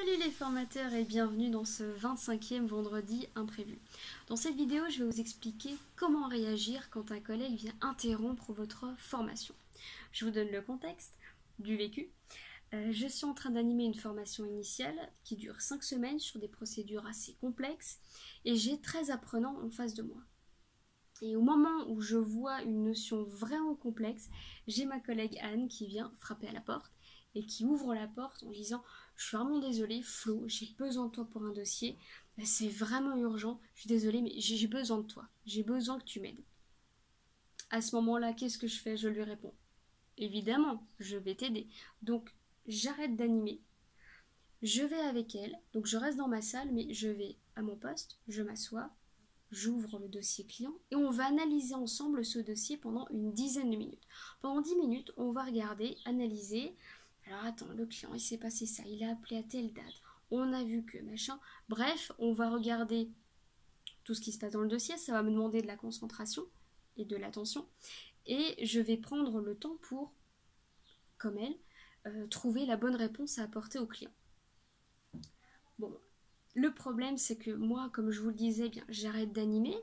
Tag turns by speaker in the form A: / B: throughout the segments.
A: Salut les formateurs et bienvenue dans ce 25e vendredi imprévu. Dans cette vidéo, je vais vous expliquer comment réagir quand un collègue vient interrompre votre formation. Je vous donne le contexte du vécu. Je suis en train d'animer une formation initiale qui dure 5 semaines sur des procédures assez complexes et j'ai 13 apprenants en face de moi. Et au moment où je vois une notion vraiment complexe, j'ai ma collègue Anne qui vient frapper à la porte et qui ouvre la porte en disant « Je suis vraiment désolée, Flo, j'ai besoin de toi pour un dossier, c'est vraiment urgent, je suis désolée, mais j'ai besoin de toi, j'ai besoin que tu m'aides. » À ce moment-là, qu'est-ce que je fais? Je lui réponds « Évidemment, je vais t'aider. » Donc, j'arrête d'animer, je vais avec elle, donc je reste dans ma salle, mais je vais à mon poste, je m'assois, j'ouvre le dossier client et on va analyser ensemble ce dossier pendant une dizaine de minutes. Pendant 10 minutes, on va regarder, analyser. Alors attends, le client, il s'est passé ça, il a appelé à telle date, on a vu que machin. Bref, on va regarder tout ce qui se passe dans le dossier, ça va me demander de la concentration et de l'attention. Et je vais prendre le temps pour, comme elle, trouver la bonne réponse à apporter au client. Bon, le problème, c'est que moi, comme je vous le disais, bien, j'arrête d'animer,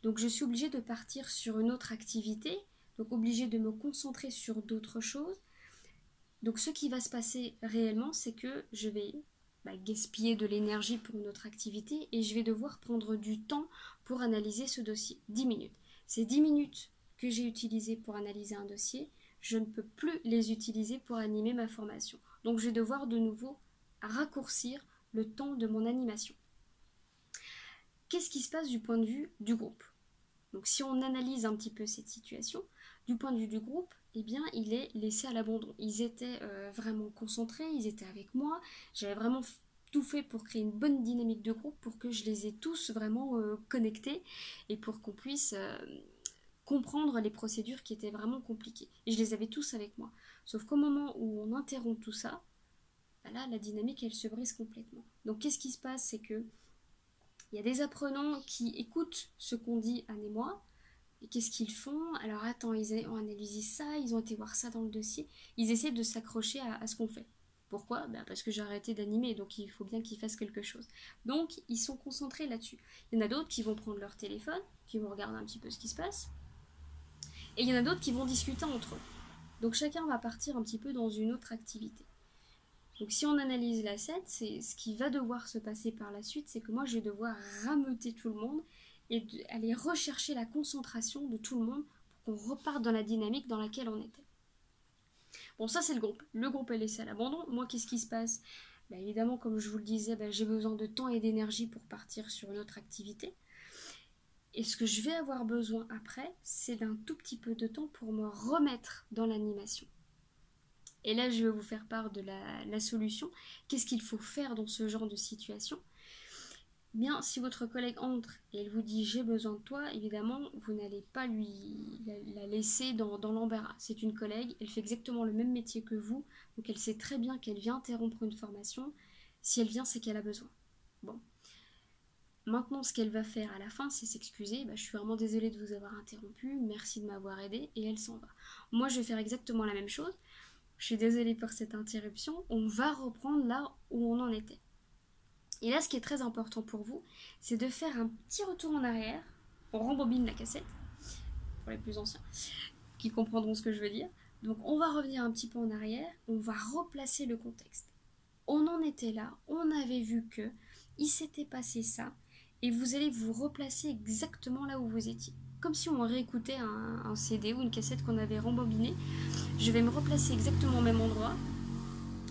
A: donc je suis obligée de partir sur une autre activité, donc obligée de me concentrer sur d'autres choses. Donc ce qui va se passer réellement, c'est que je vais gaspiller de l'énergie pour une autre activité et je vais devoir prendre du temps pour analyser ce dossier. 10 minutes. Ces 10 minutes que j'ai utilisées pour analyser un dossier, je ne peux plus les utiliser pour animer ma formation. Donc je vais devoir de nouveau raccourcir le temps de mon animation. Qu'est-ce qui se passe du point de vue du groupe? Donc si on analyse un petit peu cette situation, du point de vue du groupe, eh bien il est laissé à l'abandon. Ils étaient vraiment concentrés, ils étaient avec moi, j'avais vraiment tout fait pour créer une bonne dynamique de groupe, pour que je les ai tous vraiment connectés et pour qu'on puisse comprendre les procédures qui étaient vraiment compliquées. Et je les avais tous avec moi. Sauf qu'au moment où on interrompt tout ça, là la dynamique elle se brise complètement. Donc qu'est-ce qui se passe? C'est que il y a des apprenants qui écoutent ce qu'on dit Anne et moi. Et qu'est-ce qu'ils font? Alors attends, ils ont analysé ça, ils ont été voir ça dans le dossier. Ils essaient de s'accrocher à ce qu'on fait. Pourquoi? Parce que j'ai arrêté d'animer, donc il faut bien qu'ils fassent quelque chose. Donc ils sont concentrés là-dessus. Il y en a d'autres qui vont prendre leur téléphone, qui vont regarder un petit peu ce qui se passe. Et il y en a d'autres qui vont discuter entre eux. Donc chacun va partir un petit peu dans une autre activité. Donc si on analyse la scène, c'est ce qui va devoir se passer par la suite, c'est que moi je vais devoir rameuter tout le monde et aller rechercher la concentration de tout le monde pour qu'on reparte dans la dynamique dans laquelle on était. Bon, ça c'est le groupe. Le groupe est laissé à l'abandon. Moi, qu'est-ce qui se passe? Évidemment, comme je vous le disais, j'ai besoin de temps et d'énergie pour partir sur une autre activité. Et ce que je vais avoir besoin après, c'est d'un tout petit peu de temps pour me remettre dans l'animation. Et là, je vais vous faire part de la solution. Qu'est-ce qu'il faut faire dans ce genre de situation? Bien, si votre collègue entre et elle vous dit « j'ai besoin de toi », évidemment, vous n'allez pas la laisser dans l'embarras. C'est une collègue, elle fait exactement le même métier que vous, donc elle sait très bien qu'elle vient interrompre une formation. Si elle vient, c'est qu'elle a besoin. Bon. Maintenant, ce qu'elle va faire à la fin, c'est s'excuser. Je suis vraiment désolée de vous avoir interrompu, merci de m'avoir aidé, et elle s'en va. Moi, je vais faire exactement la même chose. Je suis désolée pour cette interruption, on va reprendre là où on en était. Et là, ce qui est très important pour vous, c'est de faire un petit retour en arrière. On rembobine la cassette, pour les plus anciens, qui comprendront ce que je veux dire. Donc on va revenir un petit peu en arrière, on va replacer le contexte. On en était là, on avait vu que, il s'était passé ça, et vous allez vous replacer exactement là où vous étiez. Comme si on réécoutait un CD ou une cassette qu'on avait rembobiné. Je vais me replacer exactement au même endroit.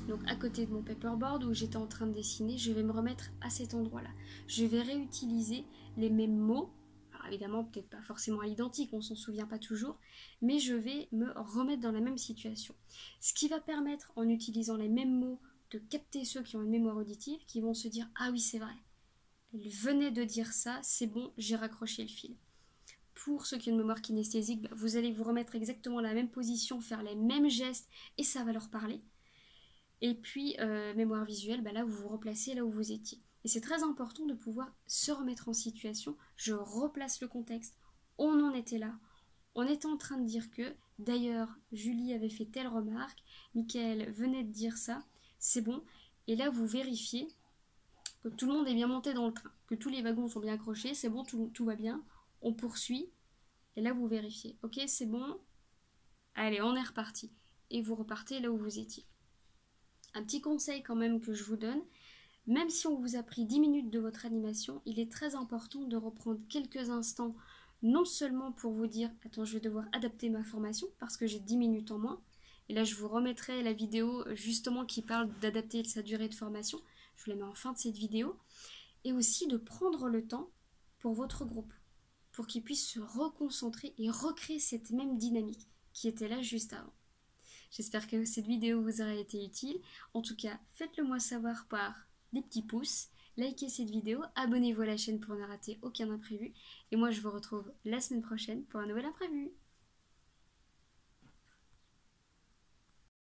A: Donc à côté de mon paperboard où j'étais en train de dessiner, je vais me remettre à cet endroit-là. Je vais réutiliser les mêmes mots. Alors évidemment, peut-être pas forcément à l'identique, on s'en souvient pas toujours, mais je vais me remettre dans la même situation. Ce qui va permettre, en utilisant les mêmes mots, de capter ceux qui ont une mémoire auditive, qui vont se dire « Ah oui, c'est vrai, elle venait de dire ça, c'est bon, j'ai raccroché le fil ». Pour ceux qui ont une mémoire kinesthésique, vous allez vous remettre exactement à la même position, faire les mêmes gestes, et ça va leur parler. Et puis, mémoire visuelle, là vous vous replacez là où vous étiez. Et c'est très important de pouvoir se remettre en situation. Je replace le contexte. On en était là. On était en train de dire que, d'ailleurs, Julie avait fait telle remarque, Mickaël venait de dire ça, c'est bon. Et là, vous vérifiez que tout le monde est bien monté dans le train, que tous les wagons sont bien accrochés, c'est bon, tout va bien. On poursuit. Et là, vous vérifiez. Ok, c'est bon. Allez, on est reparti. Et vous repartez là où vous étiez. Un petit conseil quand même que je vous donne. Même si on vous a pris 10 minutes de votre animation, il est très important de reprendre quelques instants, non seulement pour vous dire « Attends, je vais devoir adapter ma formation parce que j'ai 10 minutes en moins ». Et là, je vous remettrai la vidéo justement qui parle d'adapter sa durée de formation. Je vous la mets en fin de cette vidéo. Et aussi de prendre le temps pour votre groupe, pour qu'il puisse se reconcentrer et recréer cette même dynamique qui était là juste avant. J'espère que cette vidéo vous aura été utile. En tout cas, faites-le moi savoir par des petits pouces, likez cette vidéo, abonnez-vous à la chaîne pour ne rater aucun imprévu. Et moi, je vous retrouve la semaine prochaine pour un nouvel imprévu.